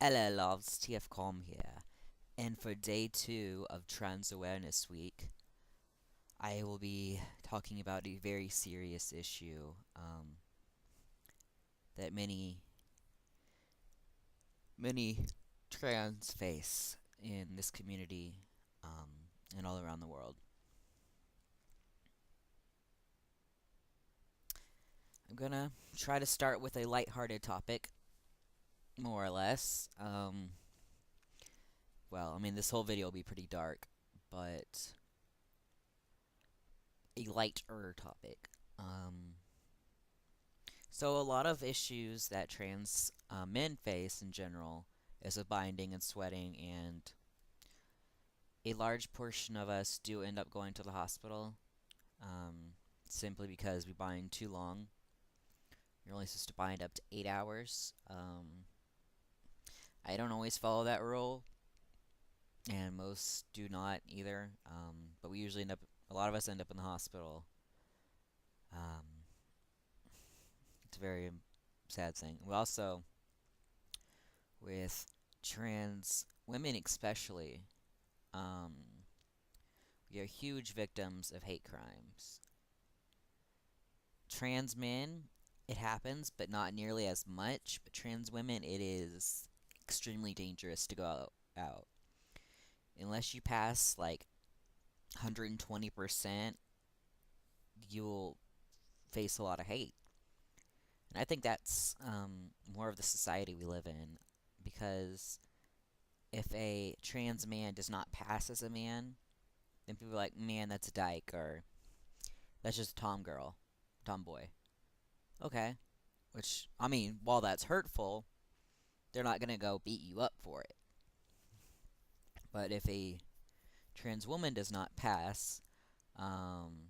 Hello loves, TF Calm here, and for day 2 of Trans Awareness Week, I will be talking about a very serious issue that many trans face in this community and all around the world. I'm gonna try to start with a lighthearted topic, more or less. This whole video will be pretty dark, but a lighter topic. So a lot of issues that trans men face in general is with binding and sweating, and a large portion of us do end up going to the hospital simply because we bind too long. You're only supposed to bind up to 8 hours. I don't always follow that rule, and most do not either. But we usually a lot of us end up in the hospital. Um, it's a very sad thing. We also, with trans women especially, we are huge victims of hate crimes. Trans men, it happens, but not nearly as much. But trans women, it is extremely dangerous to go out. Unless you pass like 120%, you'll face a lot of hate. And I think that's more of the society we live in, because if a trans man does not pass as a man, then people are like, man, that's a dyke, or that's just a tomboy. Okay. Which, while that's hurtful, they're not gonna go beat you up for it. But if a trans woman does not pass, um,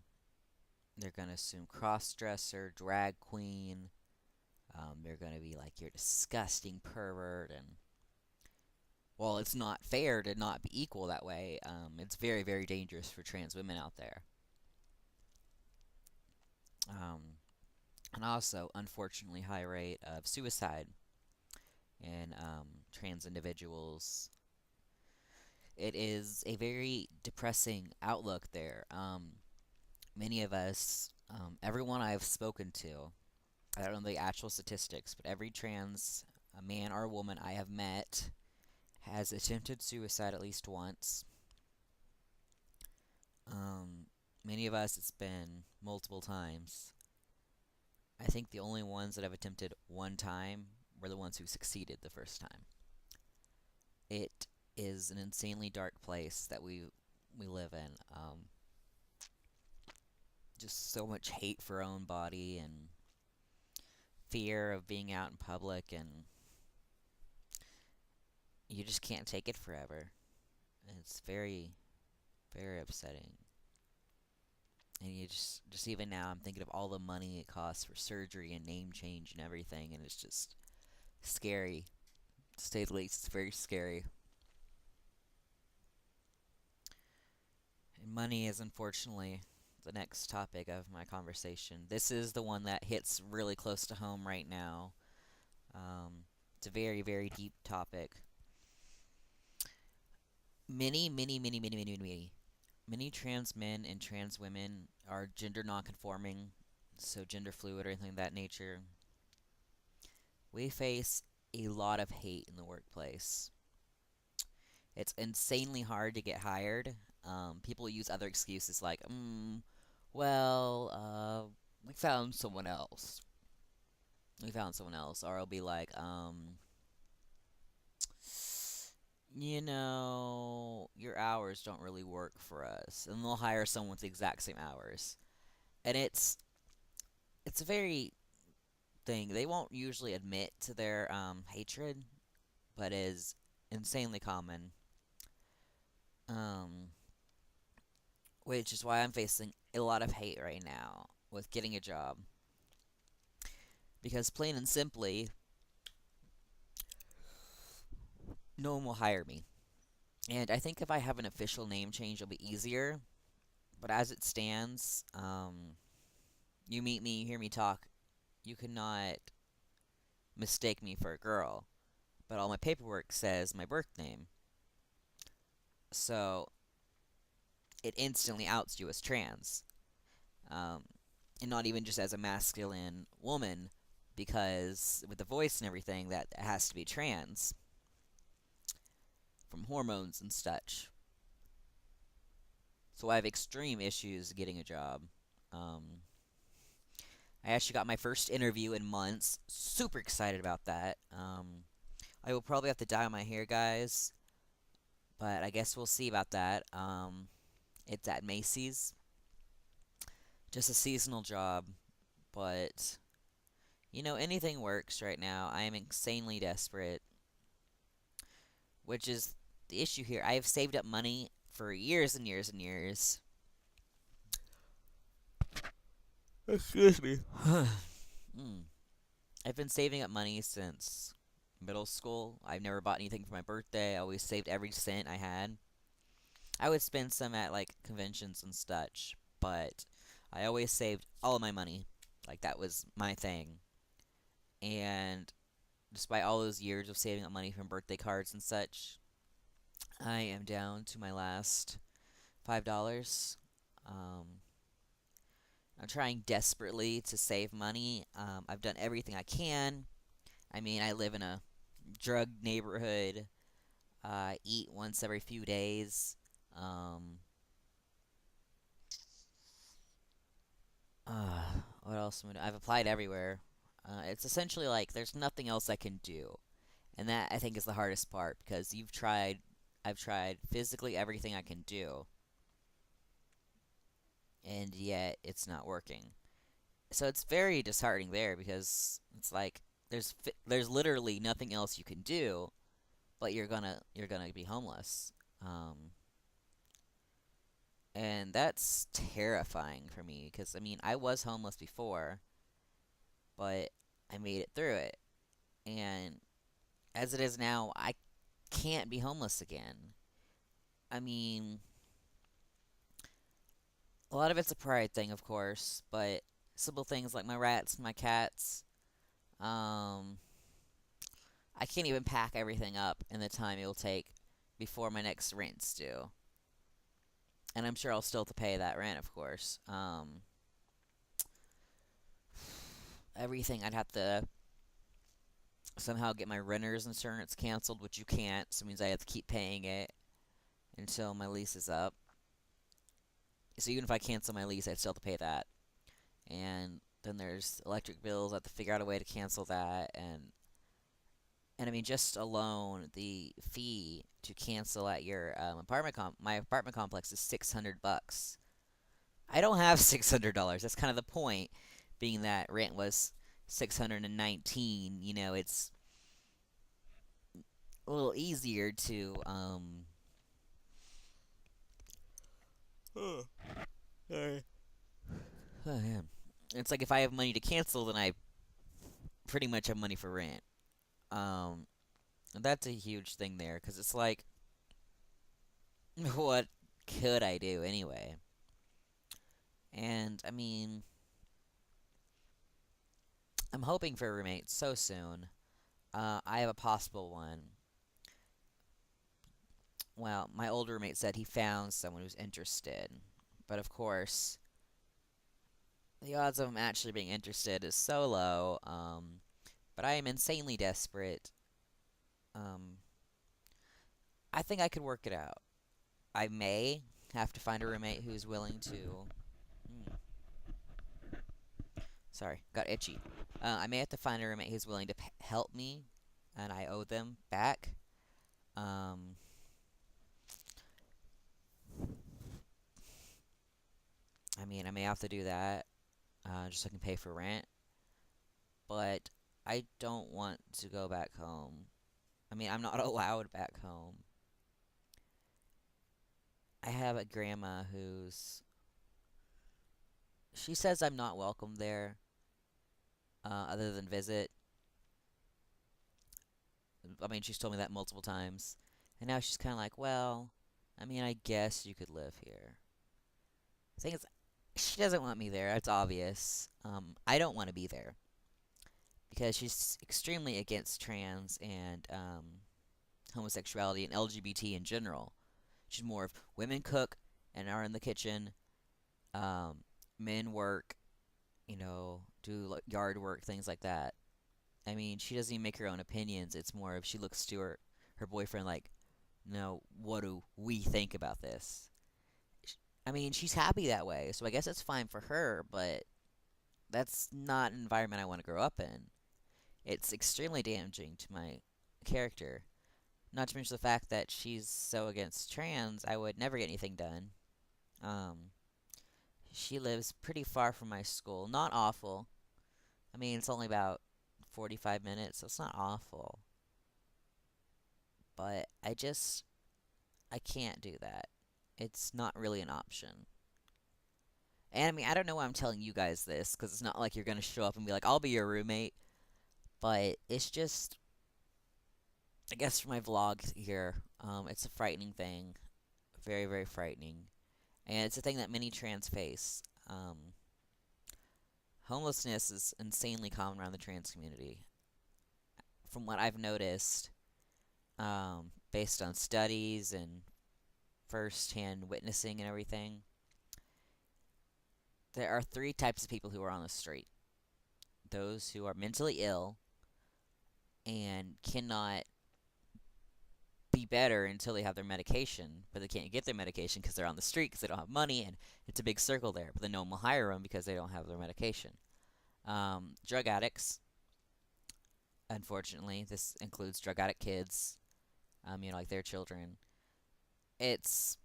they're gonna assume cross-dresser, drag queen. They're gonna be like, you're a disgusting pervert, and while it's not fair to not be equal that way, it's very, very dangerous for trans women out there. Um, and also, unfortunately, high rate of suicide in trans individuals. It is a very depressing outlook there. Many of us, everyone I've spoken to, I don't know the actual statistics, but every trans man or woman I have met has attempted suicide at least once. Many of us, it's been multiple times. I think the only ones that have attempted one time were the ones who succeeded the first time. It is an insanely dark place that we live in. Just so much hate for our own body and fear of being out in public, and you just can't take it forever. And it's very, very upsetting. And you just even now, I'm thinking of all the money it costs for surgery and name change and everything, and it's just scary, to say the least. It's very scary. And money is unfortunately the next topic of my conversation. This is the one that hits really close to home right now. It's a very, very deep topic. Many trans men and trans women are gender nonconforming, so gender fluid or anything of that nature. We face a lot of hate in the workplace. It's insanely hard to get hired. People use other excuses like, we found someone else. We found someone else. Or it'll be like, your hours don't really work for us. And they'll hire someone with the exact same hours. And it's a very thing. They won't usually admit to their hatred, but is insanely common. Um, which is why I'm facing a lot of hate right now with getting a job. Because plain and simply, no one will hire me. And I think if I have an official name change, it'll be easier. But as it stands, you meet me, you hear me talk, you cannot mistake me for a girl. but all my paperwork says my birth name. So it instantly outs you as trans. Um, and not even just as a masculine woman, because with the voice and everything, that has to be trans from hormones and such. So I have extreme issues getting a job. Um, I actually got my first interview in months. Super excited about that. I will probably have to dye my hair, guys, but I guess we'll see about that. It's at Macy's, just a seasonal job, but anything works right now. I am insanely desperate, which is the issue here. I have saved up money for years and years and years. Excuse me. Mm. I've been saving up money since middle school. I've never bought anything for my birthday. I always saved every cent I had. I would spend some at like conventions and such, but I always saved all of my money. Like that was my thing. And despite all those years of saving up money from birthday cards and such, I am down to my last $5. Um, I'm trying desperately to save money. I've done everything I can. I mean, I live in a drug neighborhood. I eat once every few days. Um, what else am I doing? I've applied everywhere. It's essentially like there's nothing else I can do. And that I think is the hardest part because I've tried physically everything I can do, and yet it's not working. So it's very disheartening there because it's like there's literally nothing else you can do, but you're gonna be homeless. Um, and that's terrifying for me because I mean I was homeless before, but I made it through it, and as it is now, I can't be homeless again. I mean, a lot of it's a pride thing, of course, but simple things like my rats, my cats, um, I can't even pack everything up in the time it will take before my next rent's due. And I'm sure I'll still have to pay that rent, of course. Everything I'd have to somehow get my renter's insurance canceled, which you can't, so it means I have to keep paying it until my lease is up. So even if I cancel my lease, I'd still have to pay that. And then there's electric bills. I have to figure out a way to cancel that, and I mean just alone the fee to cancel at your my apartment complex is $600. I don't have $600. That's kind of the point, being that rent was 619. It's a little easier to Sorry. Oh, yeah. It's like if I have money to cancel, then I pretty much have money for rent. Um, that's a huge thing there because it's like, what could I do anyway? And I mean, I'm hoping for a roommate so soon. I have a possible one. Well, my old roommate said he found someone who's interested, but of course, the odds of him actually being interested is so low. But I am insanely desperate. Um, I think I could work it out. I may have to find a roommate who's willing to. Hmm, sorry, got itchy. I may have to find a roommate who's willing to help me, and I owe them back. Um, I mean, I may have to do that, just so I can pay for rent. But I don't want to go back home. I mean, I'm not allowed back home. I have a grandma who's. She says I'm not welcome there, other than visit. I mean, she's told me that multiple times. And now she's kind of like, well, I mean, I guess you could live here. The thing is, she doesn't want me there. It's obvious. I don't want to be there because she's extremely against trans and homosexuality and LGBT in general. She's more of women cook and are in the kitchen, um, men work, do like yard work, things like that. I mean, she doesn't even make her own opinions. It's more of she looks to her boyfriend like, no, what do we think about this? I mean, she's happy that way, so I guess it's fine for her, but that's not an environment I want to grow up in. It's extremely damaging to my character. Not to mention the fact that she's so against trans, I would never get anything done. Um, she lives pretty far from my school. Not awful. I mean, it's only about 45 minutes, so it's not awful. But I can't do that. It's not really an option. And I mean, I don't know why I'm telling you guys this, because it's not like you're going to show up and be like, I'll be your roommate. But it's just, I guess for my vlog here, it's a frightening thing. Very, very frightening. And it's a thing that many trans face. Homelessness is insanely common around the trans community. From what I've noticed, based on studies and first-hand witnessing and everything, there are three types of people who are on the street: those who are mentally ill and cannot be better until they have their medication, but they can't get their medication because they're on the street because they don't have money, and it's a big circle there. But then no one will hire them because they don't have their medication. Drug addicts, unfortunately, this includes drug addict kids, like their children. It's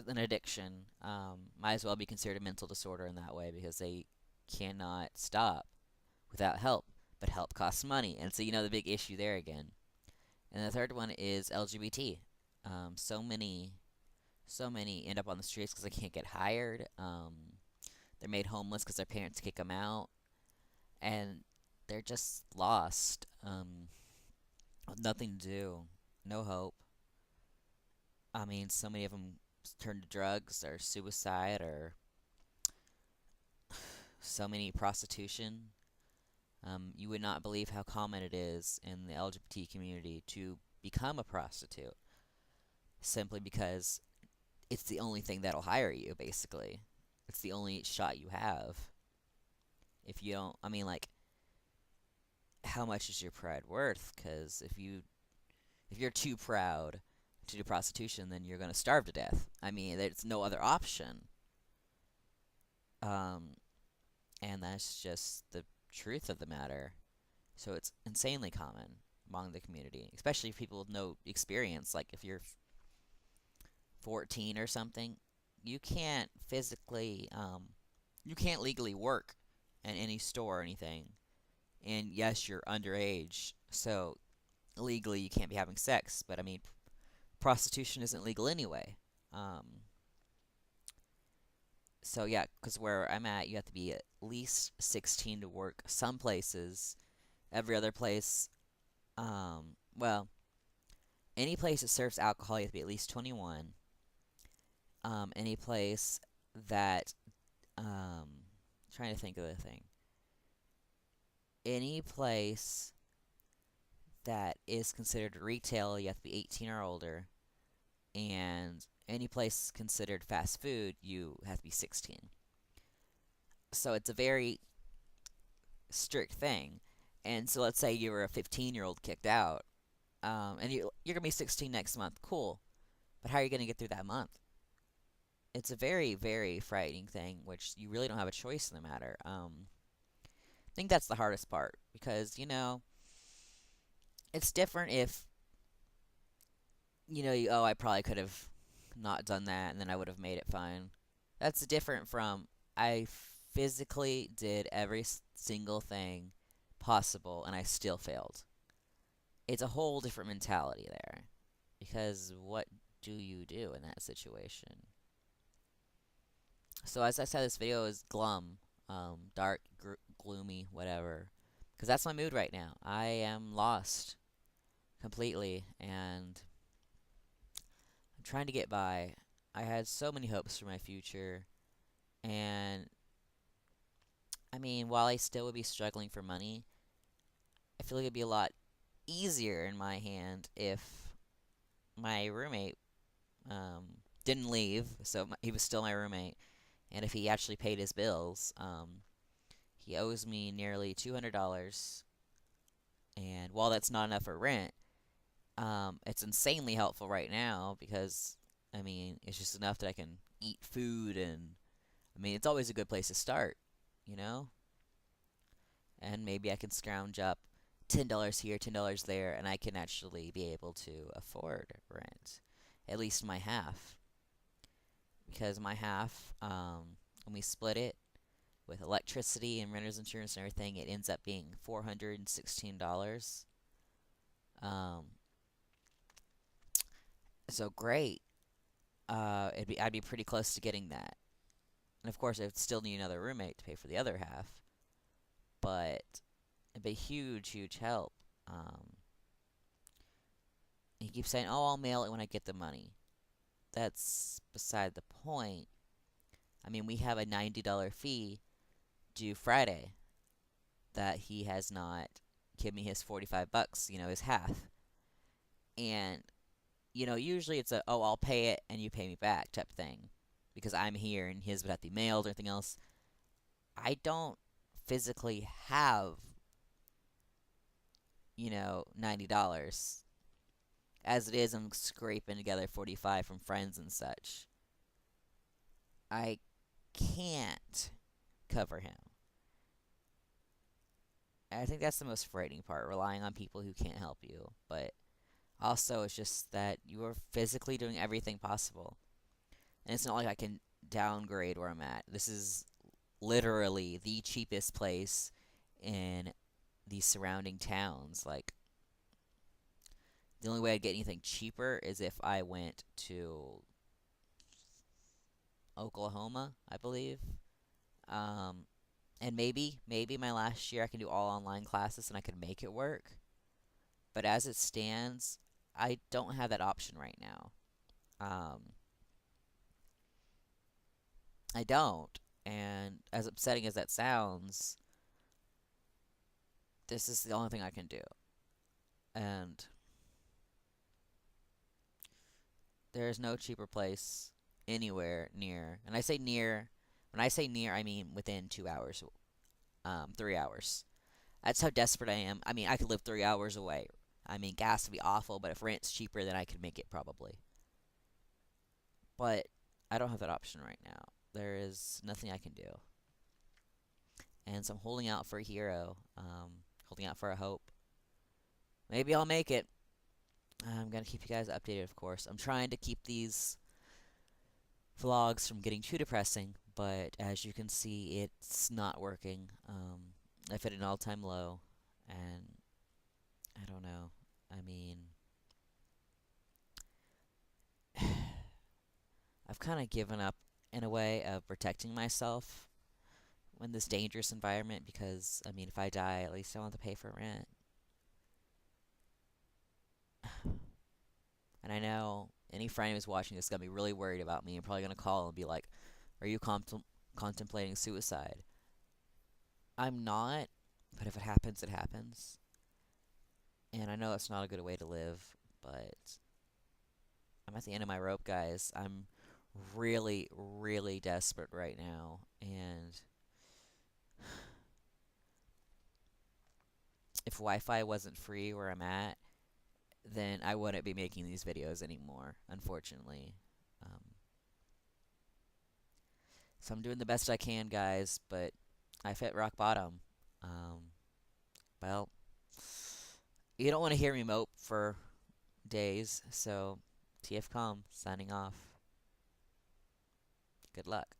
an addiction. Might as well be considered a mental disorder in that way because they cannot stop without help. But help costs money, and so the big issue there again. And the third one is LGBT. So many end up on the streets because they can't get hired. They're made homeless because their parents kick them out, and they're just lost, with nothing to do, no hope. I mean, so many of them turn to drugs or suicide or so many prostitution. You would not believe how common it is in the LGBT community to become a prostitute simply because it's the only thing that'll hire you, basically. It's the only shot you have. If you don't, I mean, like, how much is your pride worth? Because if you're too proud to do prostitution, then you're going to starve to death. I mean, there's no other option. Um, and that's just the truth of the matter. So it's insanely common among the community, especially people with no experience. Like if you're 14 or something, you can't you can't legally work in any store or anything. And yes, you're underage, so legally you can't be having sex. But I mean, prostitution isn't legal anyway. Um, so yeah, because where I'm at, you have to be at least 16 to work. Some places, every other place, well, any place that serves alcohol, you have to be at least 21. Any place that, trying to think of the thing. Any place that is considered retail, you have to be 18 or older. And any place considered fast food, you have to be 16. So it's a very strict thing. And so let's say you were a 15-year-old kicked out, and you're going to be 16 next month. Cool. But how are you going to get through that month? It's a very, very frightening thing, which you really don't have a choice in the matter. I think that's the hardest part because, it's different if, oh, I probably could have not done that and then I would have made it fine. That's different from I physically did every single thing possible and I still failed. It's a whole different mentality there because what do you do in that situation? So as I said, this video is glum, dark, gloomy, whatever, because that's my mood right now. I am lost completely, and I'm trying to get by. I had so many hopes for my future, and I mean, while I still would be struggling for money, I feel like it'd be a lot easier in my hand if my roommate didn't leave, so he was still my roommate, and if he actually paid his bills. He owes me nearly $200, and while that's not enough for rent, it's insanely helpful right now because, I mean, it's just enough that I can eat food, and I mean, it's always a good place to start, you know? And maybe I can scrounge up $10 here, $10 there, and I can actually be able to afford rent, at least my half. Because my half, when we split it with electricity and renter's insurance and everything, it ends up being $416. Um, so great. I'd be pretty close to getting that. And of course, I'd still need another roommate to pay for the other half, but it'd be a huge, huge help. Um, he keeps saying, "Oh, I'll mail it when I get the money." That's beside the point. I mean, we have a $90 fee due Friday that he has not given me his $45, his half. And, usually it's a, "Oh, I'll pay it and you pay me back" type thing because I'm here and his would have to be mailed or anything else. I don't physically have, $90. As it is, I'm scraping together 45 from friends and such. I can't cover him. I think that's the most frightening part, relying on people who can't help you. But also, it's just that you are physically doing everything possible. And it's not like I can downgrade where I'm at. This is literally the cheapest place in the surrounding towns. Like, the only way I'd get anything cheaper is if I went to Oklahoma, I believe. Um, and maybe my last year I can do all online classes and I could make it work. But as it stands, I don't have that option right now. Um, I don't. And as upsetting as that sounds, this is the only thing I can do. And there is no cheaper place anywhere near. And I say near, when I say near, I mean within 2 hours, 3 hours. That's how desperate I am. I mean, I could live 3 hours away. I mean, gas would be awful, but if rent's cheaper, then I could make it probably. But I don't have that option right now. There is nothing I can do. And so I'm holding out for a hero, holding out for a hope. Maybe I'll make it. I'm going to keep you guys updated, of course. I'm trying to keep these vlogs from getting too depressing, but as you can see, it's not working. I've hit an all-time low, and I don't know. I mean, I've kind of given up in a way of protecting myself in this dangerous environment because, I mean, if I die, at least I want to pay for rent. And I know any friend who's watching this is going to be really worried about me and probably going to call and be like, "Are you contemplating suicide?" I'm not, but if it happens, it happens. And I know it's not a good way to live, but I'm at the end of my rope, guys. I'm really, really desperate right now. And if Wi-Fi wasn't free where I'm at, then I wouldn't be making these videos anymore, unfortunately. Um, so I'm doing the best I can, guys, but I've hit rock bottom. Um, well, you don't want to hear me mope for days, so TFCom signing off. Good luck.